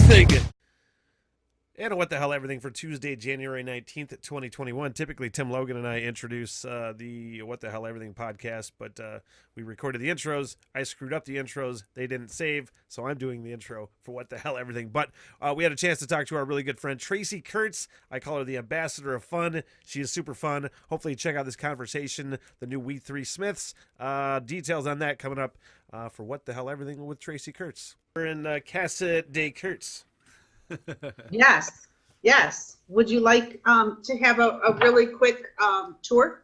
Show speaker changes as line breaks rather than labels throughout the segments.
everything. And What the Hell Everything for Tuesday, January 19th, 2021. Typically, Tim Logan and I introduce the What the Hell Everything podcast, but we recorded the intros. I screwed up the intros. They didn't save, so I'm doing the intro for What the Hell Everything. But we had a chance to talk to our really good friend, Tracy Kurtz. I call her the ambassador of fun. She is super fun. Hopefully, check out this conversation, the new We Three Smiths. Details on that coming up for What the Hell Everything with Tracy Kurtz. We're in Casa de Kurtz.
Yes, yes. Would you like to have a really quick tour?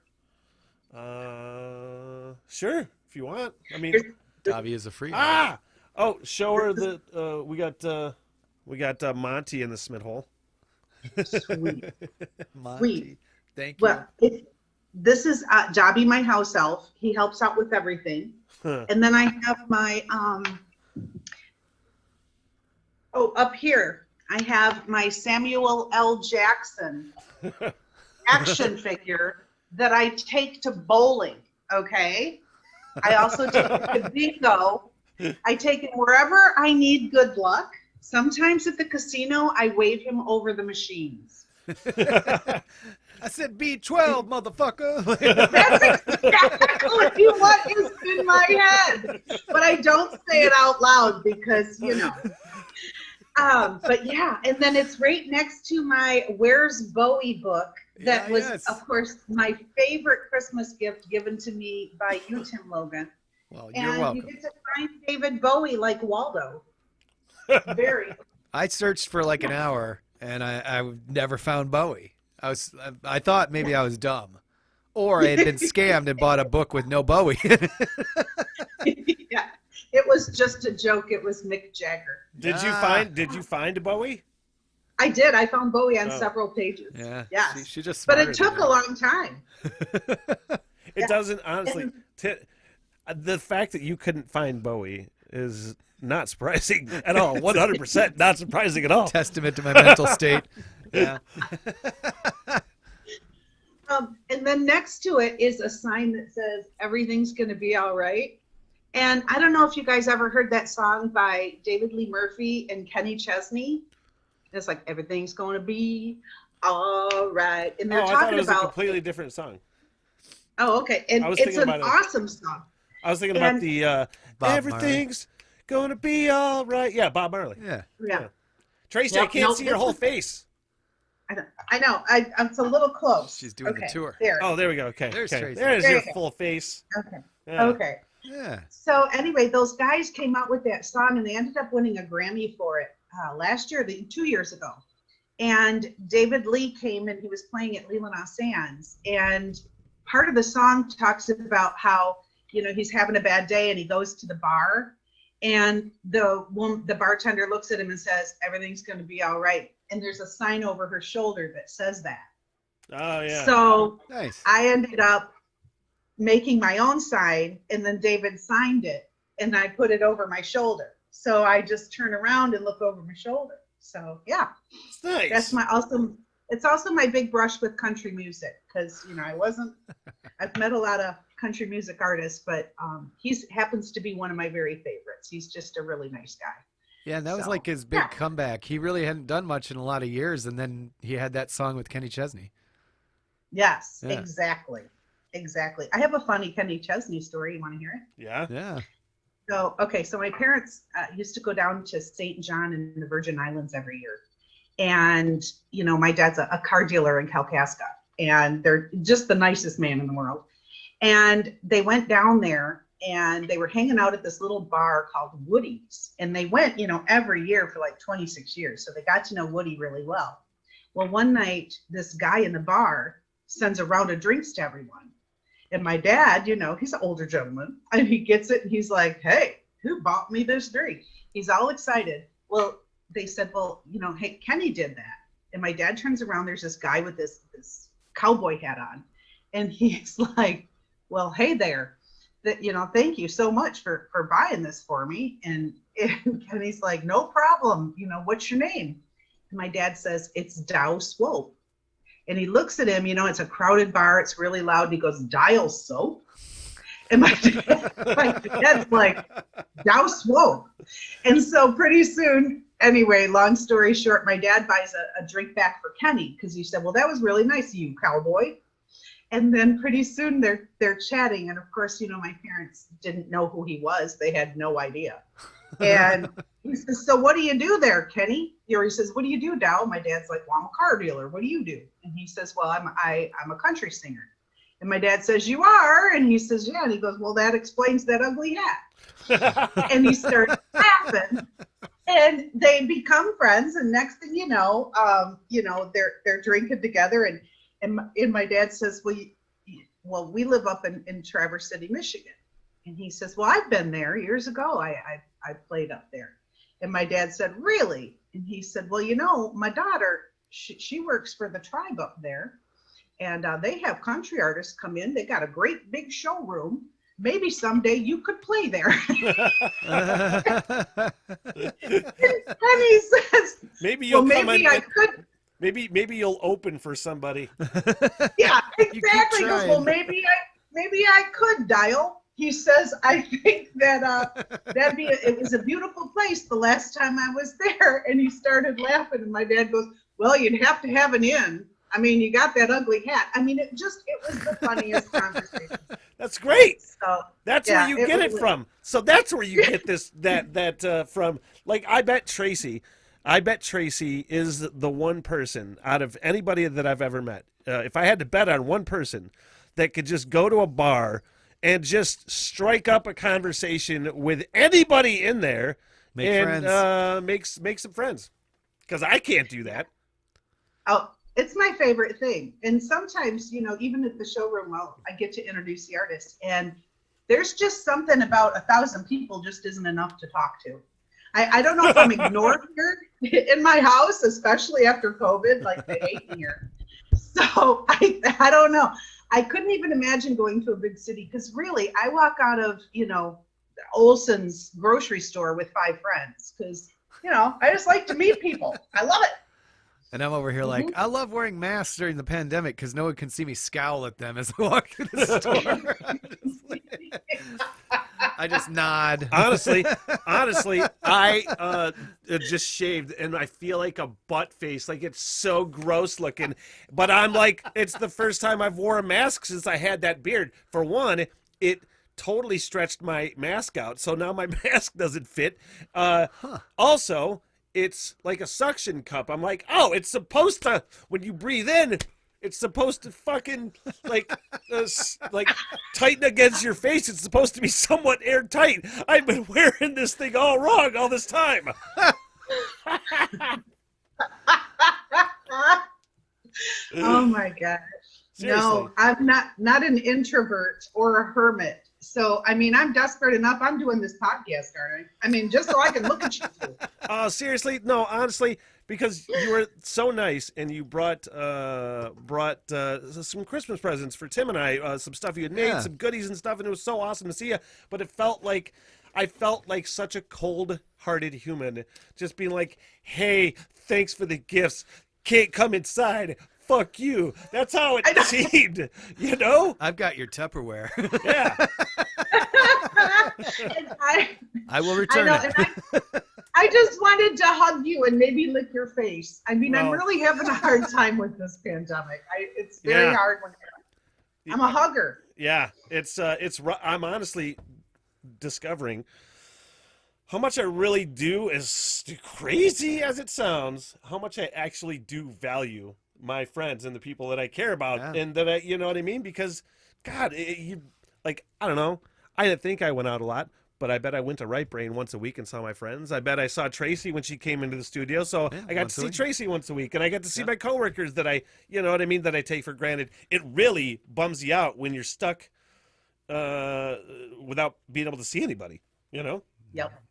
Sure, if you want. I mean,
Davi is a free.
Show her the we got Monty in the Smith hole.
Sweet.
Monty.
Sweet.
Thank you.
Well, this is Jobby, my house elf. He helps out with everything. And then I have my up here. I have my Samuel L. Jackson action figure that I take to bowling, okay? I also take it to bingo. I take it wherever I need good luck. Sometimes at the casino, I wave him over the machines.
I said B12, motherfucker.
That's exactly what is in my head. But I don't say it out loud because, you know. But yeah, and then it's right next to my Where's Bowie book that was, of course, my favorite Christmas gift given to me by you, Tim Logan.
Well, you're welcome.
You get to find David Bowie like Waldo. Very.
I searched for like an hour and I never found Bowie. I thought maybe I was dumb, or I had been scammed and bought a book with no Bowie.
Yeah. It was just a joke. It was Mick Jagger.
Did you find Bowie?
I did. I found Bowie on several pages.
Yeah.
Yes.
She just.
But it took a long time.
It doesn't, honestly. The fact that you couldn't find Bowie is not surprising at all. 100% not surprising at all.
Testament to my mental state. Yeah.
And then next to it is a sign that says everything's going to be all right. And I don't know if you guys ever heard that song by David Lee Murphy and Kenny Chesney. It's like, everything's going to be all right. And they're
I
talking
thought it was
about
a completely different song.
Oh, okay. And it's an awesome song.
I was thinking about the everything's going to be all right. Yeah, Bob Marley.
Yeah.
Tracy, I can't see your whole face.
I know. It's a little close.
She's doing the tour.
There.
Oh, there we go. Okay.
There's Tracy.
There's your full face.
Okay.
Yeah.
Okay.
Yeah.
So anyway, those guys came out with that song and they ended up winning a Grammy for it last year, 2 years ago. And David Lee came and he was playing at Leland Sands. And part of the song talks about how, he's having a bad day and he goes to the bar and the bartender looks at him and says, everything's going to be all right. And there's a sign over her shoulder that says that.
Oh, yeah.
So
Nice.
I ended up making my own sign, and then David signed it, and I put it over my shoulder. So I just turn around and look over my shoulder. So yeah,
It's nice.
That's it's also my big brush with country music, because I've met a lot of country music artists, but he happens to be one of my very favorites. He's just a really nice guy.
Yeah, and that was like his big comeback. He really hadn't done much in a lot of years, and then he had that song with Kenny Chesney.
Yes,
Yeah.
Exactly. I have a funny Kenny Chesney story. You want to hear it?
Yeah.
Yeah.
So my parents used to go down to St. John in the Virgin Islands every year. And, my dad's a car dealer in Kalkaska, and they're just the nicest man in the world. And they went down there and they were hanging out at this little bar called Woody's. And they went, every year for like 26 years. So they got to know Woody really well. Well, one night, this guy in the bar sends a round of drinks to everyone. And my dad, he's an older gentleman, and he gets it and he's like, hey, who bought me this drink? He's all excited. Well, they said, hey, Kenny did that. And my dad turns around, there's this guy with this cowboy hat on. And he's like, well, hey there, thank you so much for buying this for me. And Kenny's like, no problem. What's your name? And my dad says, it's Dow Swope. And he looks at him, it's a crowded bar. It's really loud. And he goes, dial soap? And my dad's like, Dow Swope. And so pretty soon anyway, long story short, my dad buys a drink back for Kenny because he said, well, that was really nice of you, cowboy. And then pretty soon they're chatting. And of course, my parents didn't know who he was. They had no idea. And he says, so what do you do there, Kenny? He says, what do you do, Dow? My dad's like, well, I'm a car dealer. What do you do? And he says, well, I'm a country singer. And my dad says, you are? And he says, yeah. And he goes, well, that explains that ugly hat. And he starts laughing. And they become friends. And next thing you know, they're drinking together. And my dad says, well, we live up in Traverse City, Michigan. And he says, well, I've been there years ago. I played up there. And my dad said, really? And he said, well, my daughter, she works for the tribe up there. And they have country artists come in. They got a great big showroom. Maybe someday you could play there. And he says,
maybe you'll come
maybe
in.
I could.
Maybe you'll open for somebody.
Yeah, exactly. He goes, well, maybe I could, Dial. He says, I think that it was a beautiful place the last time I was there. And he started laughing. And my dad goes, well, you'd have to have an in. I mean, you got that ugly hat. I mean, it was the funniest conversation.
That's great.
So
that's where you get it from. So that's where you get this that from. Like, I bet Tracy is the one person out of anybody that I've ever met. If I had to bet on one person that could just go to a bar and just strike up a conversation with anybody in there make some friends. Because I can't do that.
Oh, it's my favorite thing. And sometimes, even at the showroom, I get to introduce the artist. And there's just something about 1,000 people just isn't enough to talk to. I don't know if I'm ignored here in my house, especially after COVID, like they hate me here. So I don't know. I couldn't even imagine going to a big city because really I walk out of, Olson's grocery store with 5 friends because, I just like to meet people. I love it.
And I'm over here like, I love wearing masks during the pandemic because no one can see me scowl at them as I walk through the store. I just nod.
Honestly, I just shaved and I feel like a butt face. Like, it's so gross looking. But I'm like, it's the first time I've wore a mask since I had that beard. For one, it totally stretched my mask out. So now my mask doesn't fit. Also, it's like a suction cup. I'm like, oh, it's supposed to, when you breathe in, it's supposed to fucking like tighten against your face. It's supposed to be somewhat airtight. I've been wearing this thing all wrong all this time.
Oh my gosh.
Seriously.
No, I'm not an introvert or a hermit. So, I mean, I'm desperate enough. I'm doing this podcast, aren't I? I mean, just so I can look at you.
Oh, seriously? No, honestly, because you were so nice and you brought some Christmas presents for Tim and I, some stuff you had made, some goodies and stuff, and it was so awesome to see you. But I felt like such a cold-hearted human, just being like, hey, thanks for the gifts. Can't come inside. Fuck you. That's how it seemed,
I've got your Tupperware.
Yeah.
I will return it.
I just wanted to hug you and maybe lick your face. I mean, I'm really having a hard time with this pandemic. It's very hard when I'm a hugger.
Yeah, I'm honestly discovering how much I really do, as crazy as it sounds, how much I actually do value my friends and the people that I care about, and that you know what I mean? Because, God, I don't know. I didn't think I went out a lot, but I bet I went to Right Brain once a week and saw my friends. I bet I saw Tracy when she came into the studio, so I got to see Tracy once a week, and I got to see my coworkers that that I take for granted. It really bums you out when you're stuck without being able to see anybody,
Yep.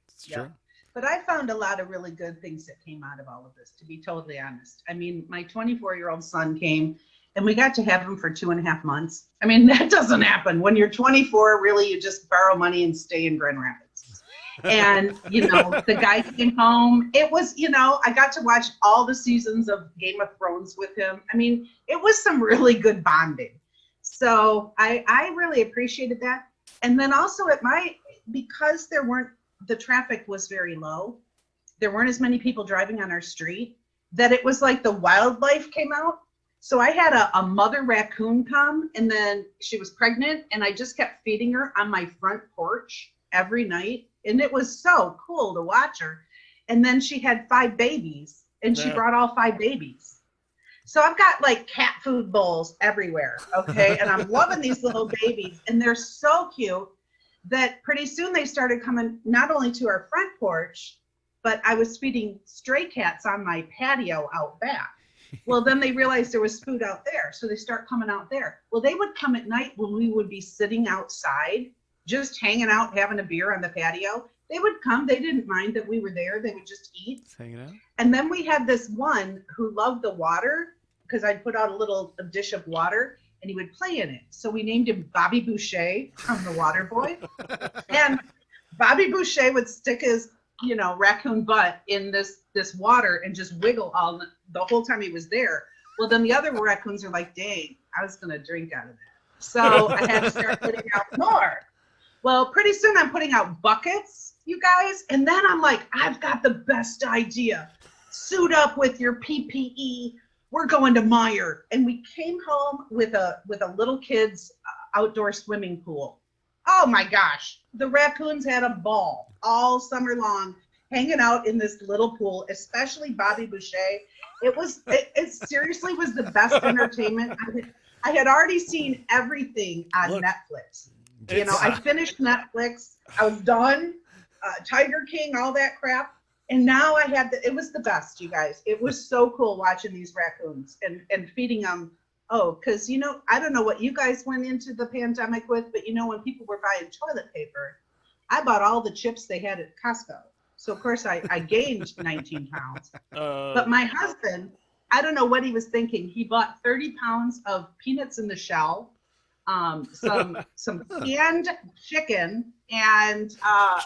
It's true.
But I found a lot of really good things that came out of all of this, to be totally honest. I mean, my 24-year-old son came, and we got to have him for 2.5 months. I mean, that doesn't happen. When you're 24, really, you just borrow money and stay in Grand Rapids. And, the guy came home. It was, I got to watch all the seasons of Game of Thrones with him. I mean, it was some really good bonding. So I really appreciated that. And then also because the traffic was very low, there weren't as many people driving on our street, that it was like the wildlife came out. So I had a mother raccoon come, and then she was pregnant, and I just kept feeding her on my front porch every night. And it was so cool to watch her. And then she had 5 babies, and she brought all 5 babies. So I've got like cat food bowls everywhere, okay? And I'm loving these little babies, and they're so cute that pretty soon they started coming not only to our front porch, but I was feeding stray cats on my patio out back. Well, then they realized there was food out there, so they start coming out there. Well, they would come at night when we would be sitting outside, just hanging out, having a beer on the patio. They would come. They didn't mind that we were there. They would just eat.
Just hanging out.
And then we had this one who loved the water, because I'd put out a dish of water, and he would play in it. So we named him Bobby Boucher from The Water Boy. And Bobby Boucher would stick his raccoon butt in this water and just wiggle the whole time he was there. Well, then the other raccoons are like, dang, I was going to drink out of that. So I had to start putting out more. Well, pretty soon I'm putting out buckets, you guys. And then I'm like, I've got the best idea. Suit up with your PPE. We're going to Meijer. And we came home with a little kid's outdoor swimming pool. Oh my gosh, the raccoons had a ball all summer long hanging out in this little pool, especially Bobby Boucher. It seriously was the best entertainment. I had already seen everything on Netflix. I finished Netflix. I was done. Tiger King, all that crap. And now it was the best, you guys. It was so cool watching these raccoons and feeding them. Oh, because, I don't know what you guys went into the pandemic with, but, when people were buying toilet paper, I bought all the chips they had at Costco. So, of course, I gained 19 pounds. But my husband, I don't know what he was thinking. He bought 30 pounds of peanuts in the shell, some canned chicken, and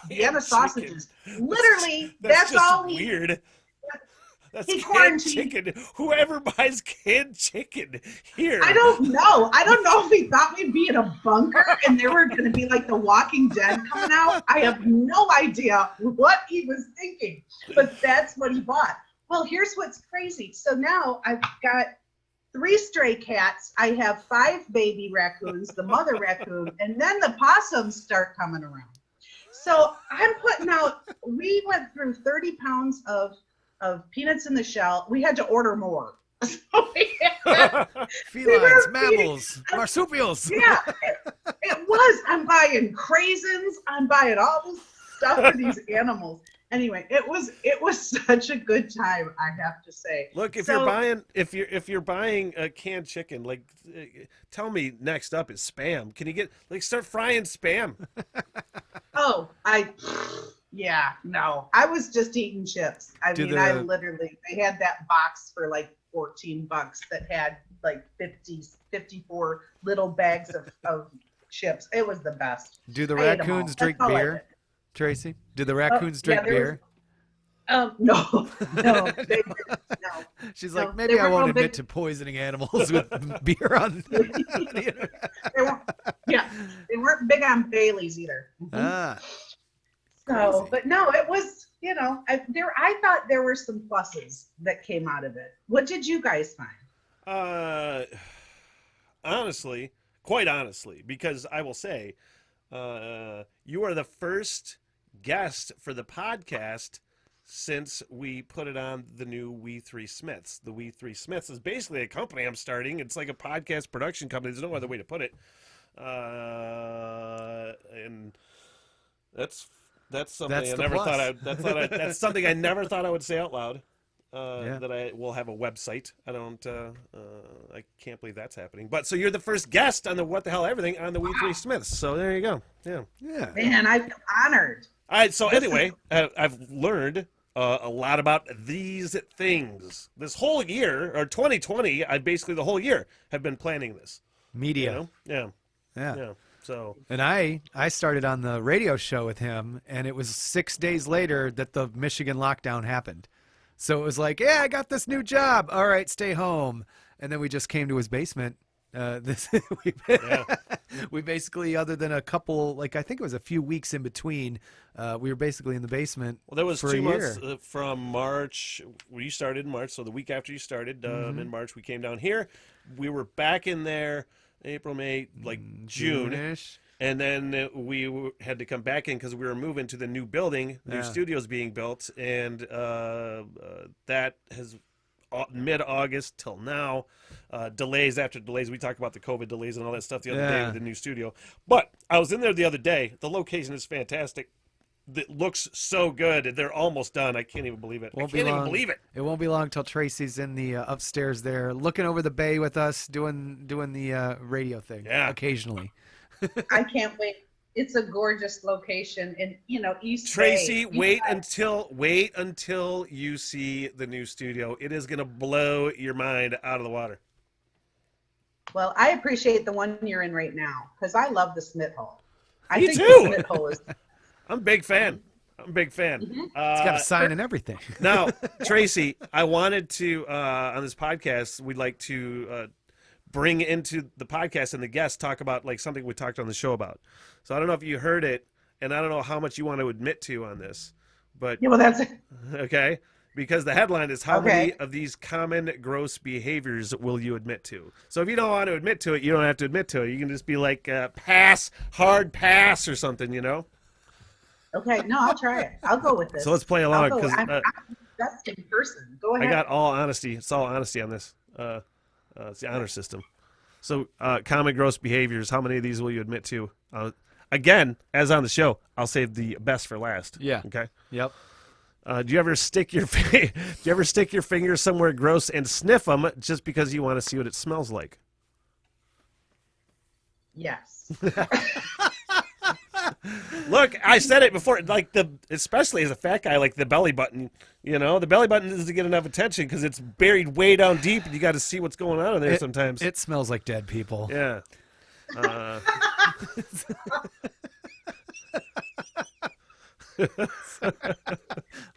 Vienna sausages. Literally, that's all he...
Weird. That's
he
canned chicken. Whoever buys canned chicken here.
I don't know. I don't know if he thought we'd be in a bunker and there were going to be like the Walking Dead coming out. I have no idea what he was thinking, but that's what he bought. Well, here's what's crazy. So now I've got 3 stray cats. I have 5 baby raccoons, the mother raccoon, and then the possums start coming around. So I'm putting out, we went through 30 pounds of peanuts in the shell. We had to order more.
Felines, mammals, marsupials.
Yeah, it was. I'm buying craisins. I'm buying all this stuff for these animals. Anyway, it was such a good time, I have to say.
Look, if you're buying a canned chicken, like, tell me next up is Spam. Can you start frying Spam?
Oh, yeah, no. I was just eating chips. They had that box for like $14 that had like 54 little bags of chips. It was the best.
Do the raccoons drink beer, Tracy? Do the raccoons drink beer?
No.
She's like, maybe I won't admit to poisoning animals with beer on the internet.
They weren't big on Baileys either.
Ah.
So, but no, it was, I thought there were some pluses that came out of it. What did you guys find?
Honestly, quite honestly, because I will say, you are the first guest for the podcast since we put it on the new We Three Smiths. The We Three Smiths is basically a company I'm starting. It's like a podcast production company. There's no other way to put it. And that's something I never thought that's something I never thought I would say out loud. That I will have a website. I can't believe that's happening. But so you're the first guest on the What the Hell Everything on the We Three Smiths. So there you go. Yeah.
Man, I feel honored.
All right. So anyway, I've learned a lot about these things. This whole year, or 2020, I basically the whole year have been planning this.
Media.
Yeah. So.
And I started on the radio show with him, and it was 6 days later that the Michigan lockdown happened. So it was like, yeah, I got this new job. All right, stay home. And then we just came to his basement This
Yeah.
we basically, other than a couple, like I think it was a few weeks in between, we were basically in the basement.
Well, there was
for
2
a
months
year.
from March. You started in March, so the week after you started
Mm-hmm.
in March, we came down here. We were back in there April, May, like June.
June-ish.
And then had to come back in because we were moving to the new building, new
Yeah.
studios being built, and that has mid-August till now. Delays after delays. We talked about the COVID delays and all that stuff the other day
Yeah.
with the new studio. But I was in there the other day. The location is fantastic. It looks so good. They're almost done. I can't even believe it.
Won't
I
be
can't even
long.
believe it.
It won't be long till Tracy's in the upstairs there, looking over the bay with us, doing the radio thing.
Yeah.
Occasionally.
I can't wait. It's a gorgeous location in, East
Tracy,
Bay.
wait until you see the new studio. It is gonna blow your mind out of the water.
Well, I appreciate the one you're in right now because I love the Smith Hole. I
Me
think
too.
the Smith Hole is.
I'm a big fan. I'm a big fan.
Mhm.
It's got a sign and everything.
Now, Tracy, I wanted to on this podcast, we'd like to bring into the podcast and the guests talk about like something we talked on the show about. So I don't know if you heard it, and I don't know how much you want to admit to on this, but
Yeah, well, that's
okay, because the headline is how many
Okay.
of these common gross behaviors will you admit to? So if you don't want to admit to it, you don't have to admit to it. You can just be like pass, hard pass, or something,
okay. No, I'll try it. I'll go with this.
So let's play
I'll
along
go.
because
I'm a disgusting person. Go
I
ahead.
got all honesty. It's all honesty on this. It's the honor system. So, common gross behaviors. How many of these will you admit to? Again, as on the show, I'll save the best for last.
Yeah.
Okay.
Yep.
Do you ever stick your do you ever stick your finger somewhere gross and sniff them just because you want to see what it smells like?
Yes.
Look, I said it before. Like especially as a fat guy, like the belly button. The belly button doesn't get enough attention because it's buried way down deep, and you got to see what's going on in there sometimes.
It smells like dead people.
Yeah.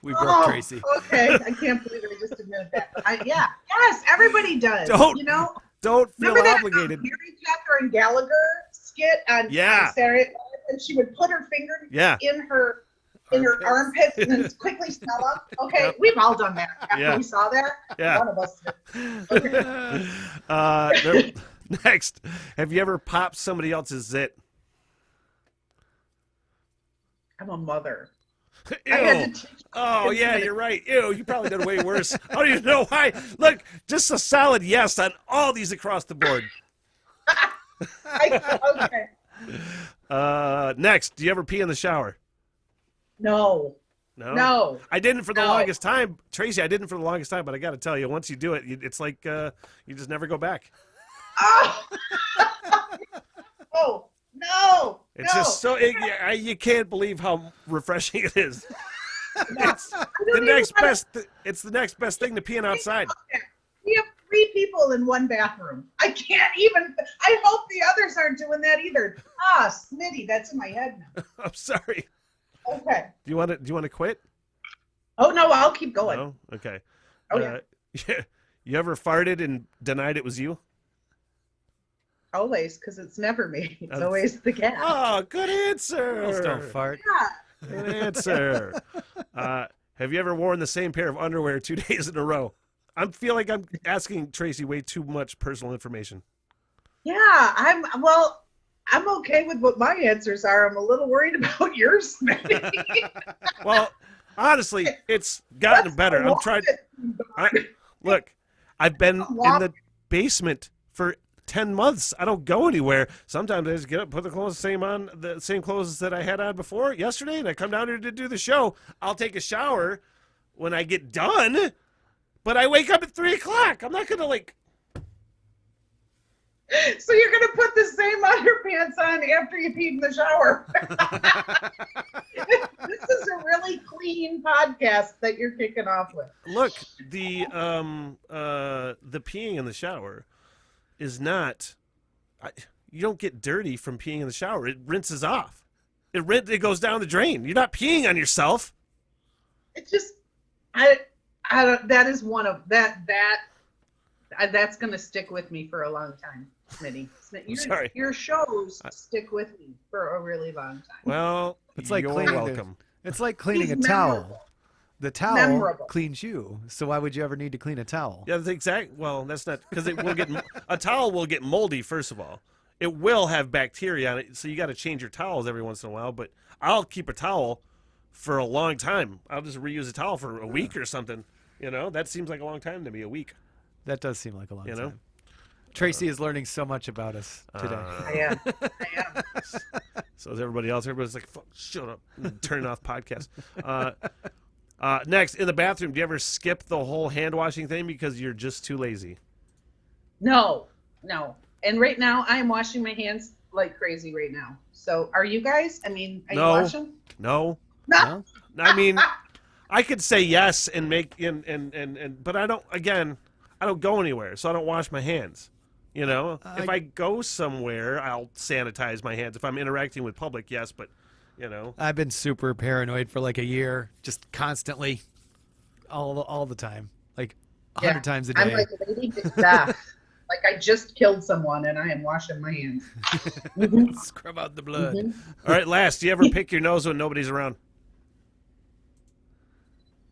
We broke Tracy.
Okay. I can't believe I just admitted that. But yes, everybody does.
Don't feel
Remember that
obligated.
Mary Tucker and Gallagher skit on Saturday Night Live, and she would put her finger in her armpits and then quickly smell them. Okay,
Yep.
we've all done that after
Yeah.
we saw that.
Yeah.
One of us did. Okay.
Next, have you ever popped somebody else's zit?
I'm a mother.
Ew.
I had to teach
Oh,
kids
yeah,
how to-
you're right. Ew, you probably done way worse. I don't even know why. Look, just a solid yes on all these across the board.
Okay.
Next, do you ever pee in the shower?
No.
No.
No.
I didn't for the
No.
longest time. Tracy, I didn't for the longest time, but I got to tell you, once you do it, it's like you just never go back.
Oh. Oh. No.
It's
no.
just so you can't believe how refreshing it is. It's
I
the
don't even
next
wanna-
best. It's the next best thing to peeing outside.
We have 3 people in one bathroom. I can't even. I hope the others aren't doing that either. Smitty, that's in my head now.
I'm sorry.
Okay.
Do you want to quit?
Oh no, I'll keep going.
No. Okay.
Oh, yeah.
Yeah. You ever farted and denied it was you?
Always, because it's never me. It's
That's-
always the cat.
Oh, good answer.
Girls don't fart.
Yeah.
Good answer. Have you ever worn the same pair of underwear 2 days in a row? I feel like I'm asking Tracy way too much personal information.
Yeah, I'm okay with what my answers are. I'm a little worried about yours, Smitty.
Well, honestly, it's gotten better. I'm trying. Look, I've been in the basement for 10 months. I don't go anywhere. Sometimes I just get up, put the same clothes that I had on before yesterday, and I come down here to do the show. I'll take a shower when I get done, but I wake up at 3 o'clock. I'm not gonna
So you're gonna put the same underpants on after you peed in the shower. This is a really clean podcast that you're kicking off with.
look. The peeing in the shower is not. You don't get dirty from peeing in the shower. It rinses off. It goes down the drain. You're not peeing on yourself.
It's just, I don't. That is one of that's gonna stick with me for a long time. Smitty.
sorry.
Your shows stick with me for a really long time.
Well,
It's like
you're
cleaning
welcome.
It's like cleaning
He's
a towel.
memorable.
The towel
Memorable.
cleans you. So why would you ever need to clean a towel?
Yeah, that's exact. Well, that's not because it will get a towel will get moldy. First of all, it will have bacteria on it, so you got to change your towels every once in a while. But I'll keep a towel for a long time. I'll just reuse a towel for a week or something. You know, that seems like a long time to me. A week.
That does seem like a long
You
time.
know?
Tracy is learning so much about us today.
I am.
So is everybody else. Everybody's like, "Fuck, shut up," and turn off podcast. Next, in the bathroom, do you ever skip the whole hand washing thing because you're just too lazy?
No. And right now, I am washing my hands like crazy right now. So are you guys? I mean, are
No.
you washing?
No.
No?
I mean, I could say yes and make but I don't. Again, I don't go anywhere, so I don't wash my hands. You know, if I go somewhere, I'll sanitize my hands. If I'm interacting with public, yes, but you know,
I've been super paranoid for like a year, just constantly, all the time, like 100 times a day.
I'm like Lady Macbeth. Like I just killed someone and I am washing my hands. Mhm.
Scrub out the blood.
Mhm.
all right. Last, do you ever pick your nose when nobody's around?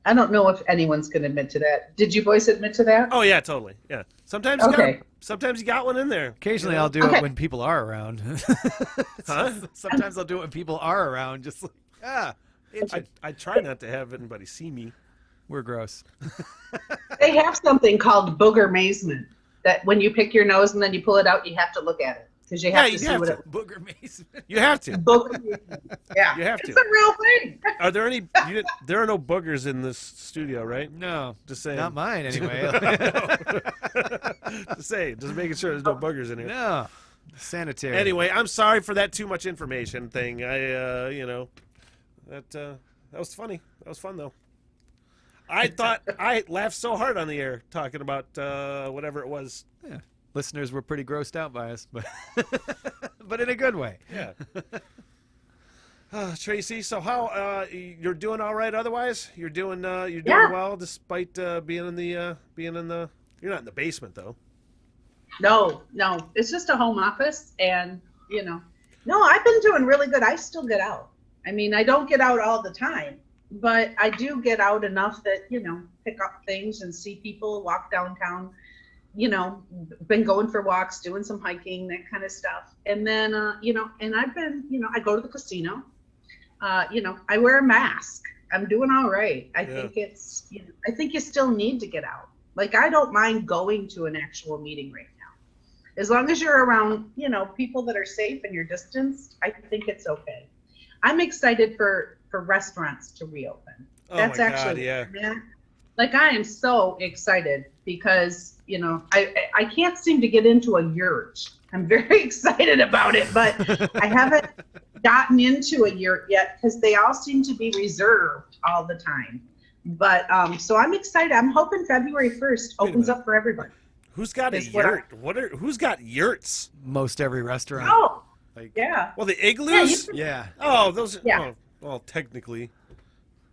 I don't know if anyone's going to admit to that. Did you boys admit to that?
Oh yeah, totally. Yeah. Sometimes
Okay.
sometimes you got one in there.
Occasionally,
you know?
I'll do
Okay.
it when people are around.
Huh?
Sometimes I'll do it when people are around, just like,
I try not to have anybody see me.
we're gross.
They have something called booger mazement that when you pick your nose and then you pull it out, you have to look at it because you have to
you
see
have
what
to.
it.
Booger mason.
You have to.
Booger mazement. Yeah,
You have
it's
to.
a real thing.
Are there any? There are no boogers in this studio, right?
No,
Just saying.
not mine anyway.
Just saying. Just making sure there's no boogers in here.
No, sanitary.
Anyway, I'm sorry for that too much information thing. That was funny. That was fun though. I thought I laughed so hard on the air talking about whatever it was.
Yeah. Listeners were pretty grossed out by us, but but in a good way.
Yeah. Tracy, so how you're doing all right? Otherwise, you're doing
Yeah.
well despite being in the You're not in the basement though.
No, it's just a home office, and no, I've been doing really good. I still get out. I mean, I don't get out all the time, but I do get out enough that pick up things and see people, walk downtown. Been going for walks, doing some hiking, that kind of stuff. And then, and I've been, I go to the casino. I wear a mask. I'm doing all right. I think it's, I think you still need to get out. Like, I don't mind going to an actual meeting right now. As long as you're around, people that are safe and you're distanced, I think it's okay. I'm excited for restaurants to reopen.
Oh
That's
my God,
actually,
yeah.
like, I am so excited because, I can't seem to get into a yurt. I'm very excited about it, but I haven't gotten into a yurt yet because they all seem to be reserved all the time. But so I'm excited. I'm hoping February 1st opens up for everybody.
Who's got a
Is what
yurt? Who's got yurts?
Most every restaurant.
Oh,
Like,
yeah.
Well, the igloos.
yeah.
Oh, those.
Yeah.
Oh, well, technically.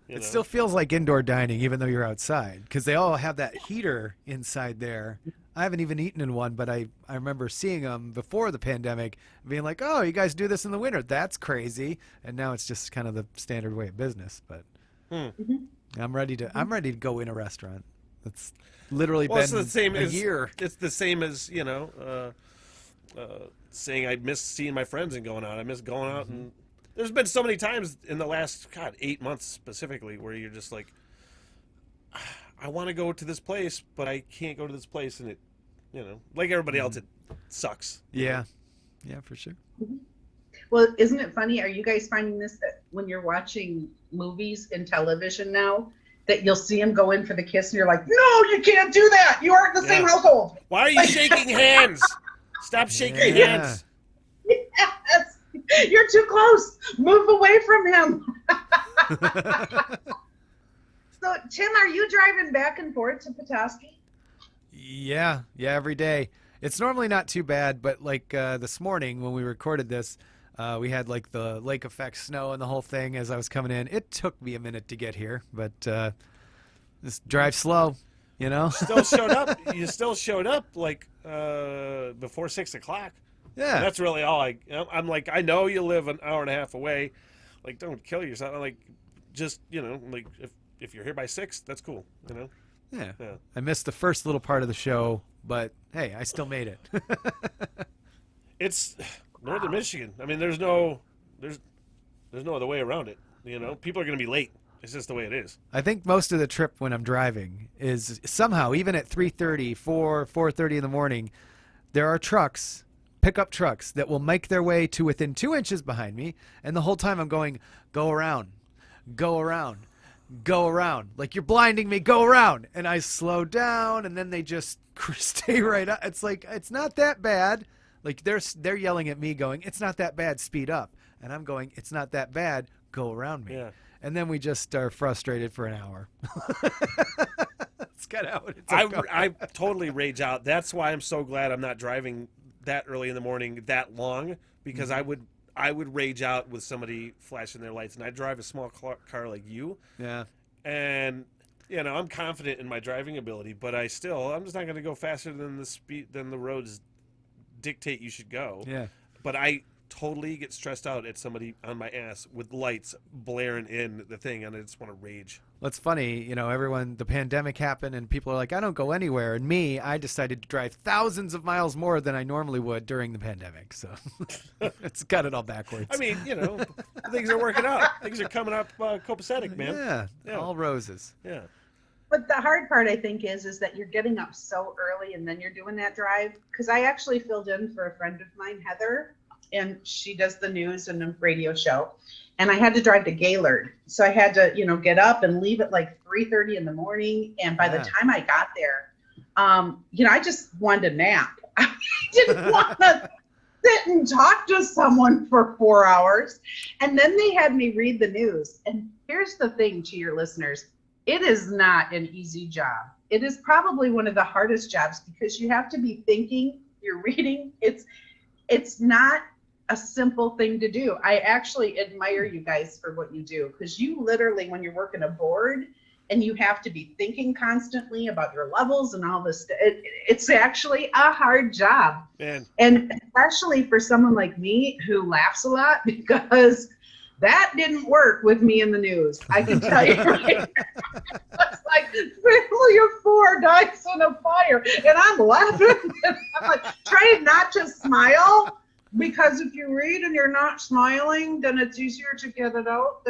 It still feels like indoor dining, even though you're outside, because they all have that heater inside there. I haven't even eaten in one, but I remember seeing them before the pandemic, being like, "Oh, you guys do this in the winter? That's crazy!" And now it's just kind of the standard way of business. But I'm ready to go in a restaurant. It's literally
Well,
been
it's the same
a
as
year.
It's the same as saying I miss seeing my friends and going out. I miss going out, and there's been so many times in the last 8 months specifically where you're just like, I want to go to this place, but I can't go to this place, and it, like everybody else, it sucks.
Yeah, for sure.
Well, isn't it funny? Are you guys finding this, that when you're watching movies and television now, that you'll see them go in for the kiss and you're like, no, you can't do that. You aren't in the same household.
Why are you shaking hands? Stop shaking
Yeah.
hands.
Yes. You're too close. Move away from him. So, Tim, are you driving back and forth to Petoskey?
Yeah, every day. It's normally not too bad, but like this morning when we recorded this, we had like the lake effect snow and the whole thing as I was coming in. It took me a minute to get here, but just drive slow. You know?
Still showed up. You still showed up like before 6 o'clock.
Yeah.
And that's really all I'm like, I know you live an hour and a half away. Like, don't kill yourself. I'm like, just, like if you're here by 6, that's cool.
Yeah.
Yeah.
I missed the first little part of the show, but hey, I still made it.
It's Northern Michigan. I mean, there's no other way around it. People are going to be late. It's just the way it is.
I think most of the trip when I'm driving is somehow, even at 3:30, 4:30 in the morning, there are trucks, pickup trucks, that will make their way to within 2 inches behind me, and the whole time I'm going, go around, go around, go around. Like, you're blinding me, go around. And I slow down, and then they just stay right up. It's like, it's not that bad. Like, they're yelling at me going, it's not that bad, speed up. And I'm going, it's not that bad, go around me.
Yeah.
And then we just are frustrated for an hour. That's kind of how it's
I totally rage out. That's why I'm so glad I'm not driving that early in the morning that long, because I would rage out with somebody flashing their lights. And I drive a small car like you.
Yeah.
And I'm confident in my driving ability, but I'm just not going to go faster than the roads dictate you should go.
Yeah.
But I totally get stressed out at somebody on my ass with lights blaring in the thing, and I just want to rage.
Well, it's funny, the pandemic happened and people are like, I don't go anywhere. And I decided to drive thousands of miles more than I normally would during the pandemic. So it's got it all backwards.
I mean, things are working out. Things are coming up copacetic, man.
Yeah, all roses.
Yeah.
But the hard part, I think, is that you're getting up so early and then you're doing that drive. Because I actually filled in for a friend of mine, Heather, and she does the news and a radio show. And I had to drive to Gaylord. So I had to, get up and leave at like 3:30 in the morning. And by the time I got there, I just wanted to nap. I didn't want to sit and talk to someone for 4 hours. And then they had me read the news. And here's the thing to your listeners. It is not an easy job. It is probably one of the hardest jobs because you have to be thinking, you're reading. It's not a simple thing to do. I actually admire you guys for what you do, because you literally, when you're working a board and you have to be thinking constantly about your levels and all this, it's actually a hard job.
Man.
And especially for someone like me who laughs a lot, because that didn't work with me in the news. I can tell you. Right? It's like family of 4 dies in a fire, and I'm laughing. And I'm like trying not to smile, because if you read and you're not smiling, then it's easier to get it out.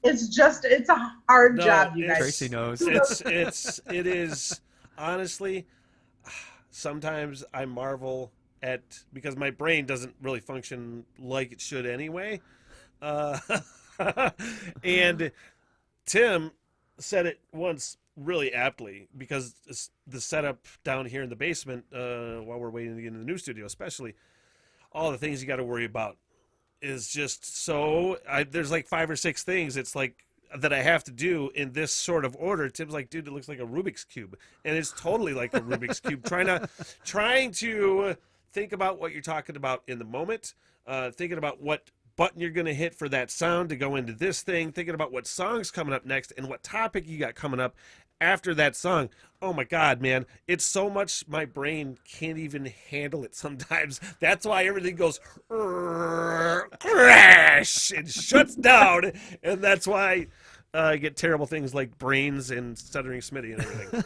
It's a hard job, you guys.
Tracy knows.
It is honestly. Sometimes I marvel at, because my brain doesn't really function like it should anyway. And Tim said it once really aptly, because the setup down here in the basement, while we're waiting to get in the new studio, especially, all the things you got to worry about is just so, there's like 5 or 6 things it's like that I have to do in this sort of order. Tim's like, dude, it looks like a Rubik's Cube. And it's totally like a Rubik's Cube. Trying to think about what you're talking about in the moment, thinking about what button you're going to hit for that sound to go into this thing, thinking about what song's coming up next and what topic you got coming up after that song. Oh my God, man. It's so much my brain can't even handle it sometimes. That's why everything goes crash and shuts down. And that's why I get terrible things like brains and stuttering Smitty and everything.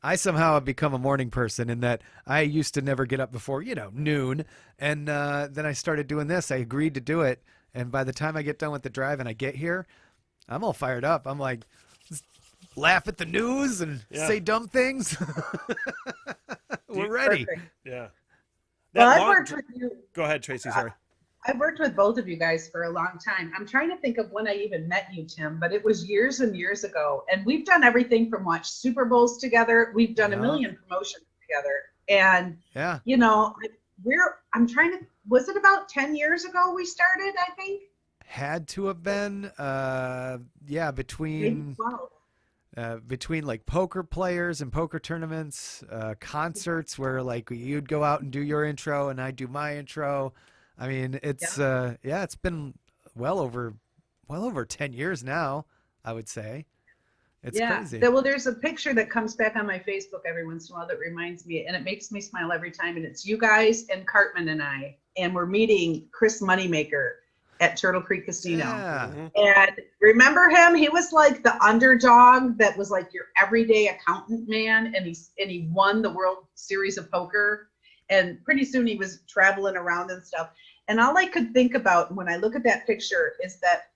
I somehow have become a morning person in that I used to never get up before, noon. And then I started doing this. I agreed to do it. And by the time I get done with the drive and I get here, I'm all fired up. I'm like, laugh at the news and say dumb things. We're ready.
Perfect.
Yeah.
Well, I've worked with you.
Go ahead, Tracy. Sorry.
I've worked with both of you guys for a long time. I'm trying to think of when I even met you, Tim, but it was years and years ago. And we've done everything from watch Super Bowls together. We've done a million promotions together. And, was it about 10 years ago we started, I think?
Had to have been, between like poker players and poker tournaments, concerts where like you'd go out and do your intro and I'd do my intro. I mean, it's it's been well over 10 years now. I would say. It's
Yeah.
crazy.
Well, there's a picture that comes back on my Facebook every once in a while that reminds me, and it makes me smile every time. And it's you guys and Cartman and I, and we're meeting Chris Moneymaker at Turtle Creek Casino.
Yeah.
And remember him? He was like the underdog that was like your everyday accountant man, and he won the World Series of Poker. And pretty soon he was traveling around and stuff. And all I could think about when I look at that picture is that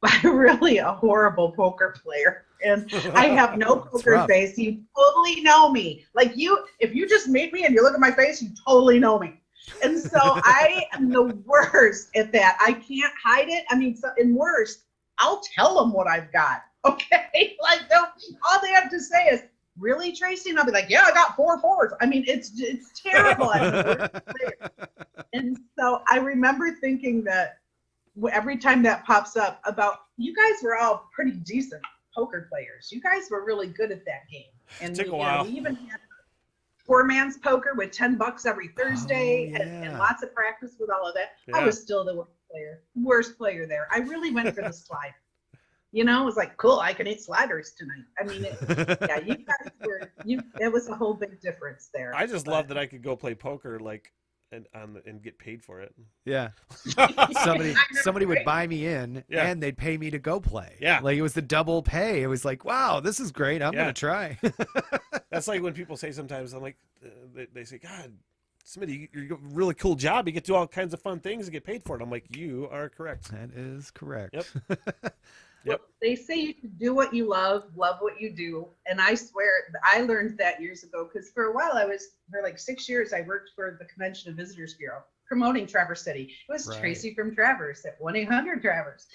I'm really a horrible poker player, and I have no poker face. You totally know me. Like if you just meet me and you look at my face, you totally know me. And so I am the worst at that. I can't hide it. I mean, and worse, I'll tell them what I've got. Okay, like all they have to say is, "Really, Tracy?" And I'll be like, "Yeah, I got 4 fours." I mean, it's terrible. I'm the worst player. And so I remember thinking that every time that pops up about, you guys were all pretty decent poker players. You guys were really good at that game. And
Took a while.
We even had poor man's poker with $10 every Thursday and lots of practice with all of that.
Yeah.
I was still the worst player there. I really went for the slide. It was like, cool, I can eat sliders tonight. I mean, you guys it was a whole big difference there.
I just love that I could go play poker and get paid for it.
Yeah. Somebody would buy me in and they'd pay me to go play.
Yeah.
Like it was the double pay. It was like, wow, this is great. I'm going to try.
That's like when people say sometimes, I'm like, they say, God, Smitty, you're a really cool job. You get to do all kinds of fun things and get paid for it. I'm like, you are correct.
That is correct.
Yep.
Well, they say you should do what you love what you do. And I swear, I learned that years ago, because for a while for like 6 years, I worked for the Convention and Visitors Bureau promoting Traverse City. It was Tracy from Traverse at 1-800-Traverse.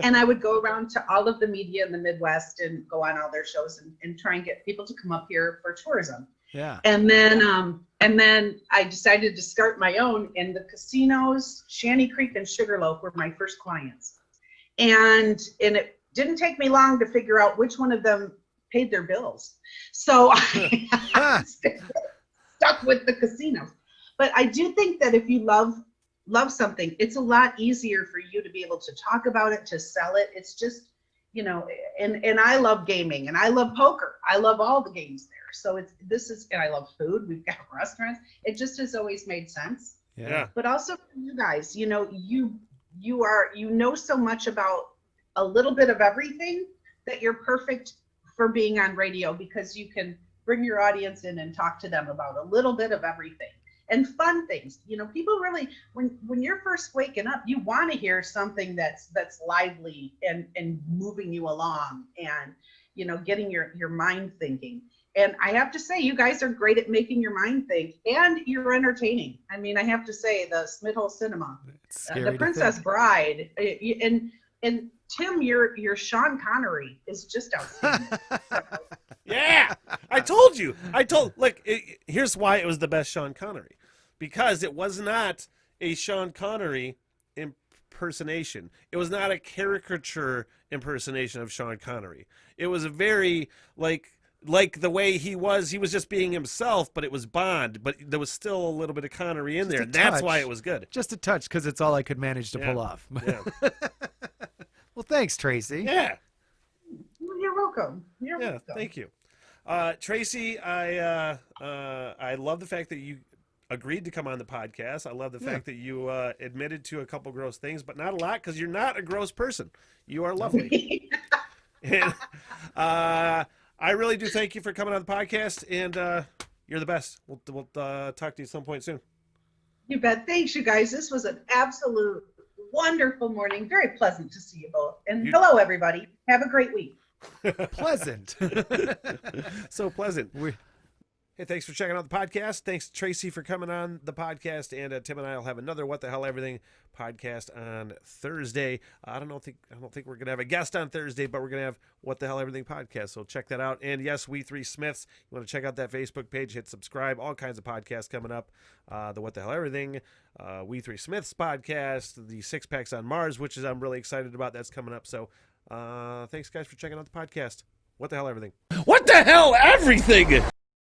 And I would go around to all of the media in the Midwest and go on all their shows and try and get people to come up here for tourism.
Yeah.
And then I decided to start my own, and the casinos, Shanty Creek and Sugarloaf, were my first clients. And it didn't take me long to figure out which one of them paid their bills. So I stuck with the casinos. But I do think that if you love something, it's a lot easier for you to be able to talk about it, to sell it. It's just, and I love gaming and I love poker. I love all the games there. So and I love food. We've got restaurants. It just has always made sense.
Yeah.
But also for you guys, you know so much about a little bit of everything that you're perfect for being on radio, because you can bring your audience in and talk to them about a little bit of everything and fun things. People really, when you're first waking up, you want to hear something that's lively and moving you along and, getting your mind thinking. And I have to say, you guys are great at making your mind think, and you're entertaining. I mean, I have to say, the Smithhole Cinema, the Princess Bride, and Tim, your Sean Connery is just outstanding.
Yeah, I told you. Look, here's why it was the best Sean Connery. Because it was not a Sean Connery impersonation. It was not a caricature impersonation of Sean Connery. It was a very, like the way he was just being himself, but it was Bond, but there was still a little bit of Connery in there. And that's why it was good.
Just a touch, because it's all I could manage to pull off.
Yeah.
Well, thanks, Tracy.
Yeah.
You're welcome. You're welcome.
Thank you. Tracy, I love the fact that you agreed to come on the podcast. I love the fact that you admitted to a couple gross things, but not a lot, because you're not a gross person. You are lovely. And I really do thank you for coming on the podcast, and you're the best. We'll talk to you at some point soon.
You bet. Thanks, you guys. This was an absolute wonderful morning. Very pleasant to see you both. And hello, everybody. Have a great week.
Pleasant.
So pleasant. Hey, thanks for checking out the podcast. Thanks, Tracy, for coming on the podcast. And Tim and I will have another What the Hell Everything podcast on Thursday. I don't think we're going to have a guest on Thursday, but we're going to have What the Hell Everything podcast. So check that out. And yes, We Three Smiths. You want to check out that Facebook page, hit subscribe. All kinds of podcasts coming up. The What the Hell Everything, We Three Smiths podcast, the Six Packs on Mars, which I'm really excited about. That's coming up. So thanks, guys, for checking out the podcast. What the Hell Everything. What the Hell Everything?